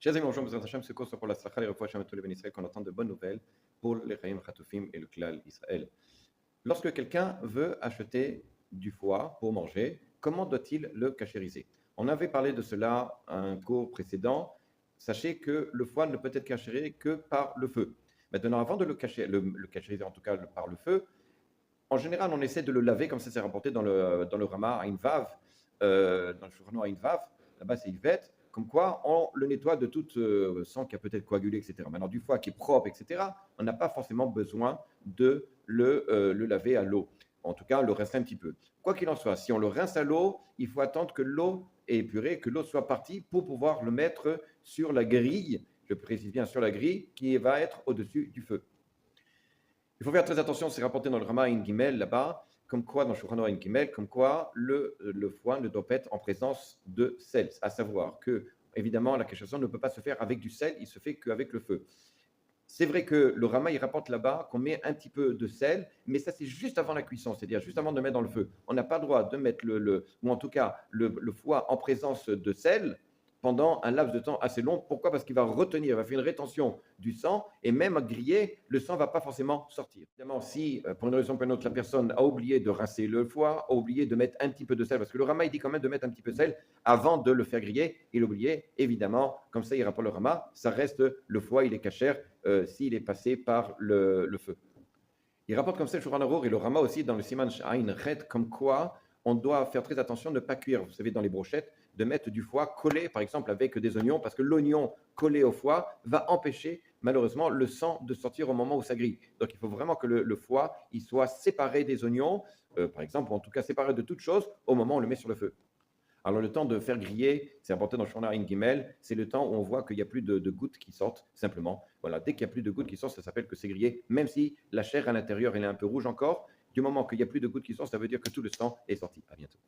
Chers amis, bonjour, Bezrat Hashem, ce cours soit pour la Slacha, les refouach, Hashem, tous les bénis Israël, qu'on entend de bonnes nouvelles pour les Chaim Chatoufim et le Klal Israël. Lorsque quelqu'un veut acheter du foie pour manger, comment doit-il le cachériser? On avait parlé de cela à un cours précédent. Sachez que le foie ne peut être cachéré que par le feu. Maintenant, avant de le cachériser, en tout cas par le feu, en général, on essaie de le laver, comme ça c'est rapporté dans le Rama à une vave, dans le Shulchan à une vave, là-bas c'est Yvet, comme quoi on le nettoie de toute sang qui a peut-être coagulé, etc. Maintenant, du foie qui est propre, etc., on n'a pas forcément besoin de le laver à l'eau. En tout cas, on le rince un petit peu. Quoi qu'il en soit, si on le rince à l'eau, il faut attendre que l'eau est épurée, que l'eau soit partie pour pouvoir le mettre sur la grille, je précise bien sur la grille, qui va être au-dessus du feu. Il faut faire très attention, c'est rapporté dans le Rama in Gimel là-bas, comme quoi, dans Shulchan Aruch in Gimel, comme quoi le foie ne doit pas être en présence de sel. À savoir que, évidemment, la cachation ne peut pas se faire avec du sel, il se fait qu'avec le feu. C'est vrai que le Rama, il rapporte là-bas qu'on met un petit peu de sel, mais ça, c'est juste avant la cuisson, c'est-à-dire juste avant de mettre dans le feu. On n'a pas le droit de mettre ou en tout cas le foie en présence de sel pendant un laps de temps assez long. Pourquoi? Parce qu'il va retenir, il va faire une rétention du sang, et même grillé, le sang ne va pas forcément sortir. Évidemment, si pour une raison ou pour une autre, la personne a oublié de rincer le foie, a oublié de mettre un petit peu de sel, parce que le Rama, il dit quand même de mettre un petit peu de sel avant de le faire griller, il a oublié, évidemment, comme ça, il rapporte le Rama, ça reste le foie, il est cachère s'il est passé par le feu. Il rapporte comme ça le Shulchan Aruch et le Rama aussi dans le Siman Sha'ain Chet, comme quoi on doit faire très attention de ne pas cuire, vous savez, dans les brochettes, de mettre du foie collé, par exemple, avec des oignons, parce que l'oignon collé au foie va empêcher, malheureusement, le sang de sortir au moment où ça grille. Donc, il faut vraiment que le foie il soit séparé des oignons, par exemple, ou en tout cas séparé de toute chose, au moment où on le met sur le feu. Alors, le temps de faire griller, c'est important dans le Shulchan Aruch Gimel, c'est le temps où on voit qu'il n'y a plus de gouttes qui sortent, simplement. Voilà, dès qu'il n'y a plus de gouttes qui sortent, ça s'appelle que c'est grillé, même si la chair à l'intérieur, elle est un peu rouge encore. Du moment qu'il n'y a plus de gouttes qui sortent, ça veut dire que tout le sang est sorti. À bientôt.